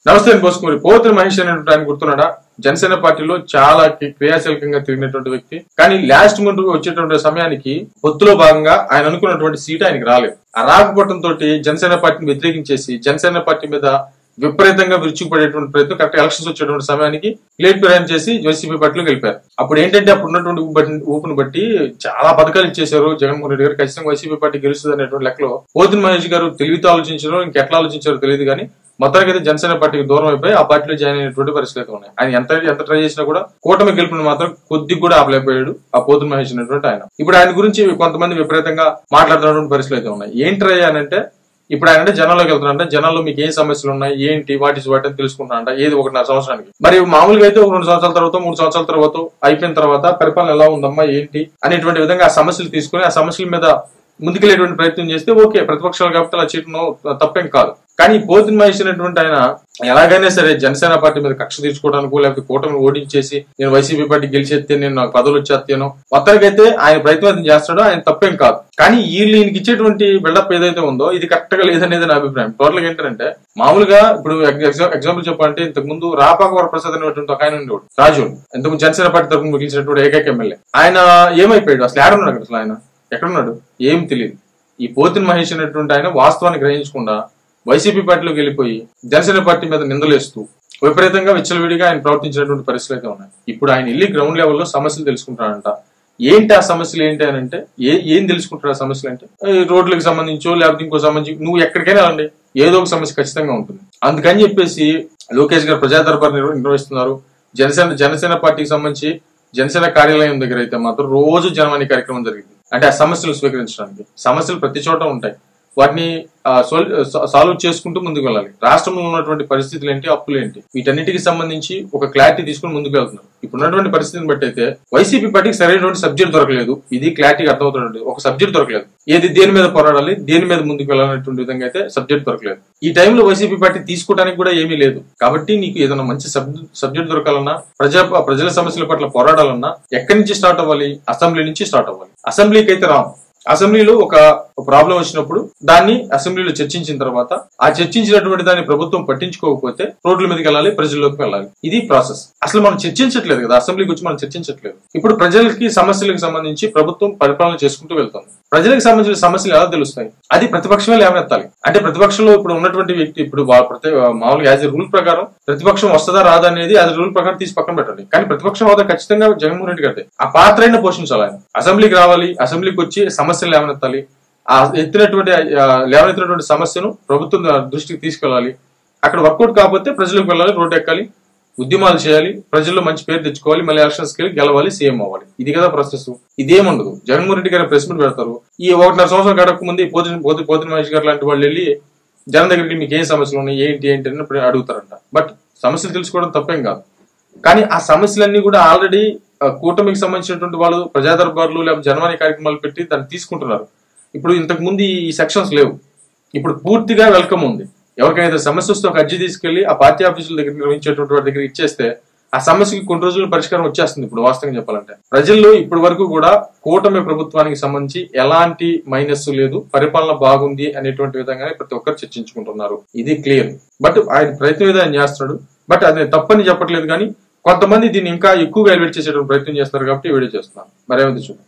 నమస్తే బోసుకుమరి పోతుని మహేష్ అనేటువంటి ఆయన గుర్తున్నాడా? జనసేన పార్టీలో చాలా క్రియాశీలకంగా తిరిగినటువంటి వ్యక్తి. కానీ లాస్ట్ ముందు వచ్చేటువంటి సమయానికి పొత్తులో భాగంగా ఆయన అనుకున్నటువంటి సీట్ ఆయనకి రాలేదు. ఆ రాకపోవడంతో జనసేన పార్టీని వ్యతిరేకించేసి జనసేన పార్టీ మీద విపరీతంగా విరుచుకుపడేటువంటి ప్రయత్నం కరెక్ట్ ఎలక్షన్స్ వచ్చేటువంటి సమయానికి ప్లేట్ ప్రయాణం చేసి వైసీపీ పార్టీలో గెలిపారు. అప్పుడు ఏంటంటే అప్పుడు ఉన్నటువంటి ఊపును బట్టి చాలా పథకాలు ఇచ్చేశారు జగన్మోహన్ రెడ్డి గారు. ఖచ్చితంగా వైసీపీ పార్టీ గెలుస్తుంది అనేటువంటి లెక్కలో పోతుని మహేష్ గారు తెలివితో ఆలోచించారో ఇంకెట్లా ఆలోచించారో తెలియదు కానీ మొత్తానికి అయితే జనసేన పార్టీకి దూరం అయిపోయి ఆ పార్టీలో జాయిన్ అయినటువంటి పరిస్థితులు ఉన్నాయి. ఆయన ఎంత ట్రై చేసినా కూడా కూటమి గెలుపుని మాత్రం కొద్దిగా కూడా ఆపలేకపోయాడు ఆ పోతుని మహేష్ అనేటువంటి ఆయన. ఇప్పుడు ఆయన గురించి కొంతమంది విపరీతంగా మాట్లాడుతున్నటువంటి పరిస్థితులు అయితే ఉన్నాయి. ఏం ట్రై అయ్యానంటే ఇప్పుడు ఆయన అంటే జనంలోకి వెళ్తున్నారంటే జనాల్లో మీకు ఏం సమస్యలు ఉన్నాయి, ఏంటి, వాటి అని తెలుసుకుంటారంట. ఏది 1.5 సంవత్సరానికి. మరి మామూలుగా అయితే 2 సంవత్సరాల తర్వాత 3 సంవత్సరాల తర్వాత అయిపోయిన తర్వాత పరిపాలన ఎలా ఉందమ్మా ఏంటి అనేటువంటి విధంగా ఆ సమస్యలు తీసుకుని ఆ సమస్యల మీద ముందుకెళ్లేటువంటి ప్రయత్నం చేస్తే ఓకే, ప్రతిపక్షాలు కాబట్టి అలా చేయడం తప్పేం కాదు. కానీ పోతుని మహేష్ అనేటువంటి ఆయన ఎలాగైనా సరే జనసేన పార్టీ మీద కక్ష తీర్చుకోవడానికి లేకపోతే కూటమిని ఓడించేసి నేను వైసీపీ పార్టీ గెలిచేస్తే నేను నాకు పదవులు వచ్చేస్తాను మొత్తానికైతే ఆయన ప్రయత్నం చేస్తాడో ఆయన తప్పేం కాదు. కానీ ఈయనకి ఇచ్చేటువంటి బిల్డప్ ఏదైతే ఉందో ఇది కరెక్ట్ గా లేదనేది నా అభిప్రాయం. టోటల్ ఏంటంటే మామూలుగా ఇప్పుడు ఎగ్జాంపుల్ చెప్పాలంటే ఇంతకు ముందు రాపాక వరప్రసాద్ అనేటువంటి ఒక ఆయన ఉండేవాడు రాజు, ఇంతకు జనసేన పార్టీ తరఫున గెలిచినటువంటి ఏకైక ఎమ్మెల్యే. ఆయన ఏమైపోయాడు అసలు? ఏడున్నాడు అసలు? ఆయన ఎక్కడున్నాడు ఏం తెలియదు. ఈ పోతుని మహేష్ అనేటువంటి ఆయన వాస్తవాన్ని గ్రహించకుండా వైసీపీ పార్టీలోకి వెళ్ళిపోయి జనసేన పార్టీ మీద నిందలేస్తూ విపరీతంగా విచ్చలవిడిగా ఆయన ప్రవర్తించినటువంటి పరిస్థితులు అయితే ఉన్నాయి. ఇప్పుడు ఆయన వెళ్ళి గ్రౌండ్ లెవెల్లో సమస్యలు తెలుసుకుంటాడంట. ఏంటి ఆ సమస్యలు ఏంటి అని అంటే ఏం తెలుసుకుంటాడు ఆ సమస్యలు అంటే రోడ్లకు సంబంధించో లేకపోతే ఇంకో సంబంధించి నువ్వు ఎక్కడికైనా వెళ్ళండి ఏదో ఒక సమస్య ఖచ్చితంగా ఉంటుంది. అందుకని చెప్పేసి లోకేష్ గారు ప్రజా దర్బార్ నిర్వహిస్తున్నారు. జనసేన పార్టీకి సంబంధించి జనసేన కార్యాలయం దగ్గర అయితే మాత్రం రోజు జనవాణి కార్యక్రమం జరిగింది. అంటే ఆ సమస్యలు స్వీకరించడానికి. సమస్యలు ప్రతి చోట ఉంటాయి, వాటిని సాల్వ్ చేసుకుంటూ ముందుకు వెళ్ళాలి. రాష్ట్రంలో ఉన్నటువంటి పరిస్థితులు ఏంటి, అప్పులు ఏంటి, వీటన్నిటికి సంబంధించి ఒక క్లారిటీ తీసుకుని ముందుకు వెళ్తున్నారు. ఇప్పుడు ఉన్నటువంటి పరిస్థితిని బట్టి అయితే వైసీపీ పార్టీకి సరైనటువంటి సబ్జెక్ట్ దొరకలేదు. ఇది క్లారిటీగా అర్థమవుతున్నది. ఒక సబ్జెక్ట్ దొరకలేదు. ఏది దేని మీద పోరాడాలి, దేని మీద ముందుకు వెళ్ళాలనేటువంటి విధంగా అయితే సబ్జెక్ట్ దొరకలేదు. ఈ టైంలో వైసీపీ పార్టీ తీసుకోవడానికి కూడా ఏమీ లేదు. కాబట్టి నీకు ఏదైనా మంచి సబ్జెక్ట్ దొరకాలన్నా ప్రజల సమస్యల పట్ల పోరాడాలన్నా ఎక్కడి నుంచి స్టార్ట్ అవ్వాలి? అసెంబ్లీ నుంచి స్టార్ట్ అవ్వాలి. అసెంబ్లీకి అయితే రాము. అసెంబ్లీలో ఒక ప్రాబ్లం వచ్చినప్పుడు దాన్ని అసెంబ్లీలో చర్చించిన తర్వాత ఆ చర్చించినటువంటి దాన్ని ప్రభుత్వం పట్టించుకోకపోతే రోడ్ల మీదకి వెళ్ళాలి, ప్రజల్లోకి వెళ్ళాలి. ఇది ప్రాసెస్. అసలు మనం చర్చించట్లేదు కదా, అసెంబ్లీకి వచ్చి మనం చర్చించట్లేదు. ఇప్పుడు ప్రజలకి సమస్యలకు సంబంధించి ప్రభుత్వం పరిపాలన చేసుకుంటూ వెళ్తుంది. ప్రజలకు సంబంధించిన సమస్యలు ఎలా తెలుస్తాయి? అది ప్రతిపక్షమే లేవనెత్తాలి. అంటే ప్రతిపక్షంలో ఇప్పుడు ఉన్నటువంటి వ్యక్తి ఇప్పుడు మామూలుగా యాజ్ ఎ రూల్ ప్రకారం ప్రతిపక్షం వస్తుందా రాదా అనేది యాజ్ ఎ రూల్ ప్రకారం తీసి పక్కన పెట్టండి. కానీ ప్రతిపక్షం హోదా ఖచ్చితంగా జగన్మోహన్ రెడ్డి గారి ఆ పాత్ర అయినా పోషించాలి. ఆయన అసెంబ్లీకి రావాలి, అసెంబ్లీకి వచ్చి సమస్యలు లేవనెత్తాలి. ఆ లేవనెత్తినటువంటి సమస్యను ప్రభుత్వం దృష్టికి తీసుకెళ్లాలి. అక్కడ వర్కౌట్ కాకపోతే ప్రజలకు వెళ్ళాలి, రోడ్డు ఎక్కాలి, ఉద్యమాలు చేయాలి, ప్రజల్లో మంచి పేరు తెచ్చుకోవాలి, మళ్ళీ ఎలక్షన్స్ కి గెలవాలి, సీఎం అవ్వాలి. ఇది కదా ప్రాసెస్. ఇదేముండదు. జగన్మోహన్ రెడ్డి గారు ప్రెస్ మీట్ పెడతారు. ఈ 1.5 సంవత్సరం గడపక ముందు పోతుని మహేష్ గారు లాంటి వాళ్ళు వెళ్ళి జనం దగ్గరికి మీకు ఏం సమస్యలు ఉన్నాయి ఏంటి అని అడుగుతారంట. బట్ సమస్యలు తెలుసుకోవడం తప్పేం కాదు. కానీ ఆ సమస్యలన్నీ కూడా ఆల్రెడీ కూటమికి సంబంధించినటువంటి వాళ్ళు ప్రజా దర్బార్లు లేకపోతే జనవాణి కార్యక్రమాలు పెట్టి దాన్ని తీసుకుంటున్నారు. ఇప్పుడు ఇంతకు ముందు ఈ సెక్షన్స్ లేవు. ఇప్పుడు పూర్తిగా వెల్కమ్ ఉంది. ఎవరికైనా సమస్య వస్తే ఒక అర్జీ తీసుకెళ్లి ఆ పార్టీ ఆఫీసుల దగ్గర నిర్వహించేటువంటి వాటి దగ్గర ఇచ్చేస్తే ఆ సమస్యకి కొన్ని రోజుల్లో పరిష్కారం వచ్చేస్తుంది. ఇప్పుడు వాస్తవంగా చెప్పాలంటే ప్రజల్లో ఇప్పటి వరకు కూడా కూటమి ప్రభుత్వానికి సంబంధించి ఎలాంటి మైనస్ లేదు, పరిపాలన బాగుంది అనేటువంటి విధంగానే ప్రతి ఒక్కరు చర్చించుకుంటున్నారు. ఇది క్లియర్. బట్ ఆయన ప్రయత్నం ఏదో ఆయన చేస్తున్నాడు. బట్ అది తప్పని చెప్పట్లేదు. కానీ కొంతమంది దీన్ని ఇంకా ఎక్కువగా ఎలివేట్ చేసేటువంటి ప్రయత్నం చేస్తారు కాబట్టి వీడియో చేస్తున్నాను. మరేమైంది చూడండి.